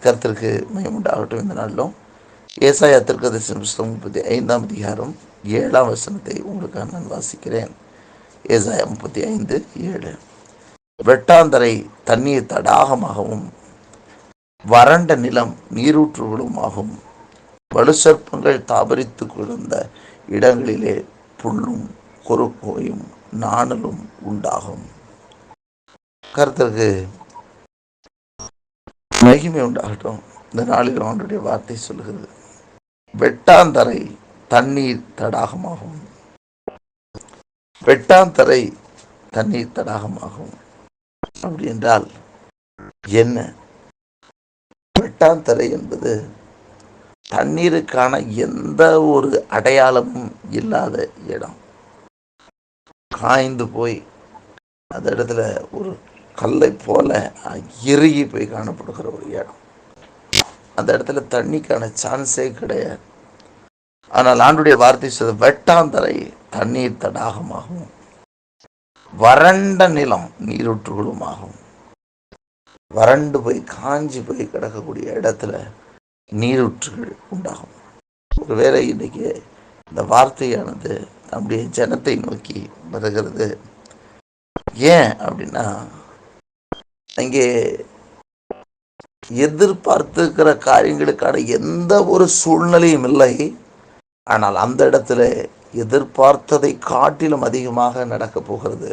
கர்த்தருக்கு மகிமையுண்டாகட்டும். இந்த நாளிலும் ஏசாயா தீர்க்கதரிசன புஸ்தகம் 35ஆம் அதிகாரம் 7ஆம் வசனத்தை உங்களுக்காக நான் வாசிக்கிறேன். ஏசாயா 35:7. வெட்டாந்தரை தண்ணீர் தடாகமாகவும் வறண்ட நிலம் நீரூற்றுகளுமாகும். வலுசற்பங்கள் தாபரித்து கிடந்த இடங்களிலே புல்லும் கொறுக்கையும் நாணலும் உண்டாகும். கர்த்தருக்கு மகிமை உண்டாகட்டும். இந்த நாளில் அவனுடைய வார்த்தை சொல்லுகிறது, வெட்டாந்தரை தண்ணீர் தடாகமாகும். வெட்டாந்தரை தண்ணீர் தடாகமாகும் அப்படி என்றால் என்ன? வெட்டாந்தரை என்பது தண்ணீருக்கான எந்த ஒரு அடையாளமும் இல்லாத இடம். காய்ந்து போய் அந்த இடத்துல ஒரு கல்லை போல இறுகி போய் காணப்படுகிற ஒரு இடம். அந்த இடத்துல தண்ணிக்கான சான்ஸே கிடையாது. ஆனால் ஆண்டுடைய வார்த்தை சொல்ல, வெட்டாந்தரை தண்ணீர் தடாகமாகும், வறண்ட நிலம் நீரூற்றுகளுமாகும். வறண்டு போய் காஞ்சி போய் கிடக்கக்கூடிய இடத்துல நீரூற்றுகள் உண்டாகும். ஒருவேளை இன்னைக்கு இந்த வார்த்தையானது நம்முடைய ஜனத்தை நோக்கி வருகிறது. ஏன் அப்படின்னா, அங்கே எதிர்பார்த்துக்கிற காரியங்களுக்கான எந்த ஒரு சூழ்நிலையும் இல்லை. ஆனால் அந்த இடத்துல எதிர்பார்த்ததை காட்டிலும் அதிகமாக நடக்க போகிறது.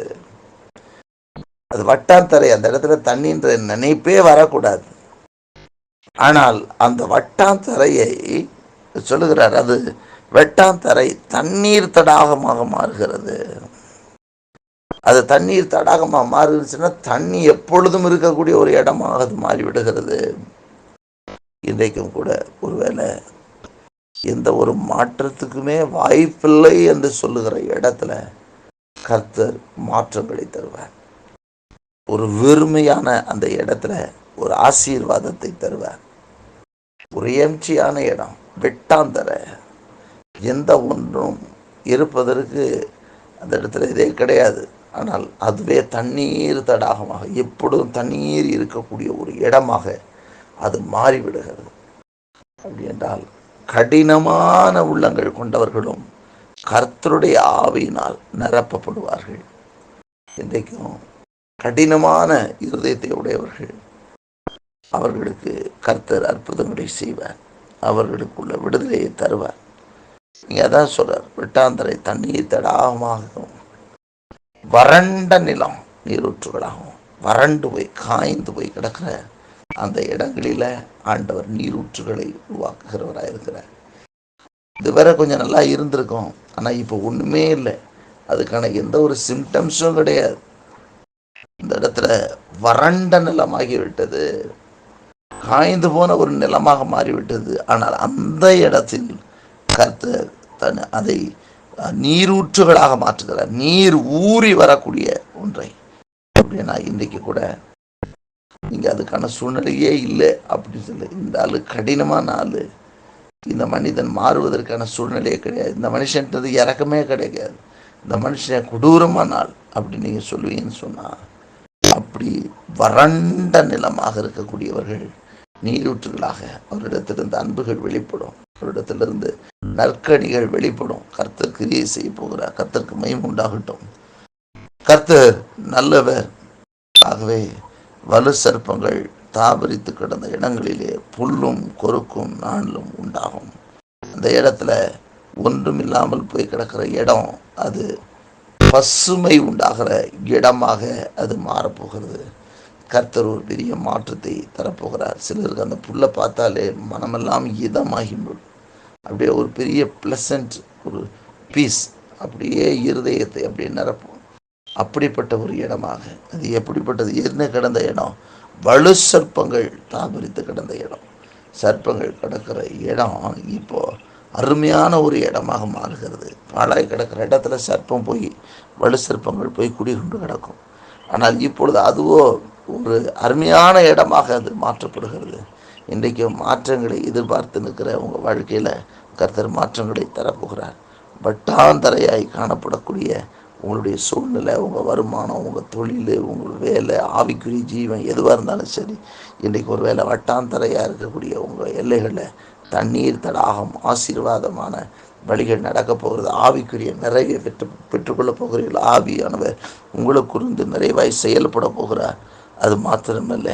அது வட்டாந்தரை. அந்த இடத்துல தண்ணின்ற நினைப்பே வரக்கூடாது. ஆனால் அந்த வட்டாந்தரையை சொல்லுகிறார், அது வெட்டாந்தரை தண்ணீர் தடாகமாக மாறுகிறது. அது தண்ணீர் தடாகமாக மாறுச்சுன்னா தண்ணி எப்பொழுதும் இருக்கக்கூடிய ஒரு இடமாக அது மாறிவிடுகிறது. இன்றைக்கும் கூட ஒருவேளை எந்த ஒரு மாற்றத்துக்குமே வாய்ப்பில்லை என்று சொல்லுகிற இடத்துல கர்த்தர் மாற்றங்களை தருவார். ஒரு வெறுமையான அந்த இடத்துல ஒரு ஆசீர்வாதத்தை தருவார். ஒரு எம்சியான இடம், வெட்டாந்தர, எந்த ஒன்றும் இருப்பதற்கு அந்த இடத்துல இதே கிடையாது. ஆனால் அதுவே தண்ணீர் தடாகமாக, எப்பொழுதும் தண்ணீர் இருக்கக்கூடிய ஒரு இடமாக அது மாறிவிடுகிறது. அப்படி என்றால் கடினமான உள்ளங்கள் கொண்டவர்களும் கர்த்தருடைய ஆவியினால் நிரப்பப்படுவார்கள். இன்றைக்கும் கடினமான இருதயத்தை உடையவர்கள், அவர்களுக்கு கர்த்தர் அற்புதங்களை செய்வார். அவர்களுக்குள்ள விடுதலையை தருவார். நீங்க அதான் சொல்றார், வெட்டாந்தரை தண்ணீர் தடாகமாகவும் வறண்ட நிலம் நீரூற்றுகளாகும். வறண்டு போய் காய்ந்து போய் கிடக்கிற அந்த இடங்களில ஆண்டவர் நீரூற்றுகளை உருவாக்குகிறவராக இருக்கிறார். இதுவரை கொஞ்சம் நல்லா இருந்திருக்கும், ஆனால் இப்போ ஒன்றுமே இல்லை. அதுக்கான எந்த ஒரு சிம்டம்ஸும் கிடையாது. இந்த இடத்துல வறண்ட நிலமாகிவிட்டது, காய்ந்து போன ஒரு நிலமாக மாறிவிட்டது. ஆனால் அந்த இடத்தில் கர்த்தர் அதை நீரூற்றுகளாக மாற்றுகிறார். நீர் ஊறி வரக்கூடிய ஒன்றை. அப்படின்னா இன்றைக்கு கூட நீங்க அதுக்கான சூழ்நிலையே இல்லை அப்படின்னு சொல்லி, இந்த ஆளு கடினமான ஆளு, இந்த மனிதன் மாறுவதற்கான சூழ்நிலையே கிடையாது, இந்த மனுஷன்றது இறக்கமே கிடைக்காது, இந்த மனுஷன் கொடூரமான ஆள் அப்படின்னு நீங்க சொல்லுவீங்கன்னு சொன்னா, அப்படி வறண்ட நிலமாக இருக்கக்கூடியவர்கள் நீரூற்றுகளாக அவரிடத்திலிருந்து அன்புகள் வெளிப்படும், அவரிடத்திலிருந்து நற்கனிகள் வெளிப்படும். கர்த்தர் கிரியை செய்ய போகிறார். கர்த்தருக்கு மகிமை உண்டாகட்டும். கர்த்தர் நல்லவர். ஆகவே வலு சர்ப்பங்கள் தாபரித்து கிடந்த இடங்களிலே புல்லும் கொறுக்கும் நாணலும் உண்டாகும். அந்த இடத்துல ஒன்றும் இல்லாமல் போய் கிடக்கிற இடம், அது பசுமை உண்டாகிற இடமாக அது மாறப்போகிறது. கர்த்தர் ஒரு பெரிய மாற்றத்தை தரப்போகிறார். சிலருக்கு அந்த புல்லை பார்த்தாலே மனமெல்லாம் இதமாகிவிடும். அப்படியே ஒரு பெரிய பிளசன்ட் ஒரு பீஸ் அப்படியே இருதயத்தை அப்படியே நிரப்பும். அப்படிப்பட்ட ஒரு இடமாக அது. எப்படிப்பட்டது? என்ன கிடந்த இடம்? வலு சர்ப்பங்கள் தாபரித்து கிடந்த இடம். சர்ப்பங்கள் கிடக்கிற இடம் இப்போ அருமையான ஒரு இடமாக மாறுகிறது. பாழாய் கிடக்கிற இடத்துல சர்ப்பம் போய், வலு சர்ப்பங்கள் போய் குடிகொண்டு கிடக்கும். ஆனால் இப்பொழுது அதுவோ ஒரு அருமையான இடமாக அது மாற்றப்படுகிறது. இன்றைக்கு மாற்றங்களை எதிர்பார்த்து நிற்கிற உங்கள் வாழ்க்கையில் கர்த்தர் மாற்றங்களை தரப்போகிறார். வட்டாந்தரையாய் காணப்படக்கூடிய உங்களுடைய சூழ்நிலை, உங்கள் வருமானம், உங்கள் தொழில், உங்கள் வேலை, ஆவிக்குரிய ஜீவன் எதுவாக இருந்தாலும் சரி, இன்றைக்கு ஒரு வேலை வட்டாந்தரையாக இருக்கக்கூடிய உங்கள் எல்லைகளில் தண்ணீர் தடாகம் ஆசீர்வாதமான வழிகள் நடக்கப் போகிறது. ஆவிக்குரிய நிறைவை பெற்றுக்கொள்ளப் போகிறீர்கள். ஆவியானவர் உங்களுக்கு நிறைவாய் செயல்பட போகிறார். அது மாத்திரமல்ல,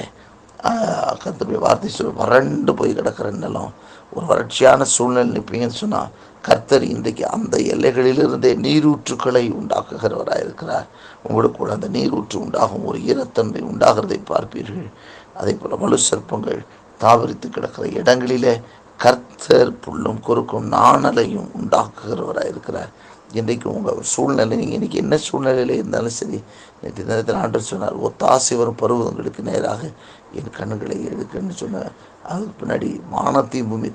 கர்த்தருடைய வார்த்தை சொல்ல, வறண்டு போய் கிடக்கிற நிலம், ஒரு வறட்சியான சூழ்நிலை நிற்பீங்கன்னு சொன்னால், கர்த்தர் இன்றைக்கு அந்த எல்லைகளிலிருந்தே நீரூற்றுக்களை உண்டாக்குகிறவராக இருக்கிறார். உங்களுக்கு கூட அந்த நீரூற்று உண்டாகும் ஒரு ஈரத்தன்மை உண்டாகிறதை பார்ப்பீர்கள். அதே போல் வலு சர்ப்பங்கள் தாவரித்து கிடக்கிற இடங்களிலே கர்த்தர் புல்லும் குறுக்கும் நாணலையும் உண்டாக்குகிறவராக இருக்கிறார். இன்றைக்கு உங்கள் சூழ்நிலை, நீங்கள் இன்றைக்கி என்ன சூழ்நிலையில் இருந்தாலும் சரி, நேற்று தினத்தில் ஆண்டவர் சொன்னார், ஒத்தாசை வரும் பருவங்களுக்கு நேராக என் கண்ணுகளை எடுக்குன்னு சொன்னார். அதுக்கு பின்னாடி வானத்தையும் பூமி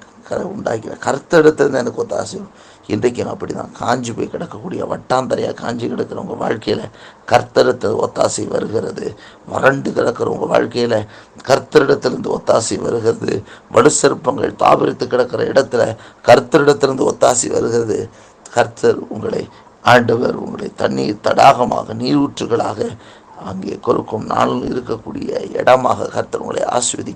உண்டாக்கிற கர்த்தெடுத்தது எனக்கு ஒத்தாசை வரும். இன்றைக்கும் அப்படி தான் காஞ்சி போய் கிடக்கக்கூடிய வட்டாந்தரையாக காஞ்சி கிடக்கிற உங்கள் வாழ்க்கையில் கர்த்தரிடத்தில் ஒத்தாசை வருகிறது. வறண்டு கிடக்கிற உங்கள் வாழ்க்கையில் கர்த்தரிடத்திலிருந்து ஒத்தாசை வருகிறது. வலுசற்பங்கள் தாபரித்து கிடக்கிற இடத்துல கர்த்தரிடத்திலிருந்து ஒத்தாசை வருகிறது. கர்த்தர் ஆண்டவர் உங்களை தண்ணீர் தடாகமாக, நீரூற்றுகளாக, அங்கே கொறுக்கும் நாள் இருக்கக்கூடிய இடமாக கர்த்தர் உங்களை ஆசீர்வதி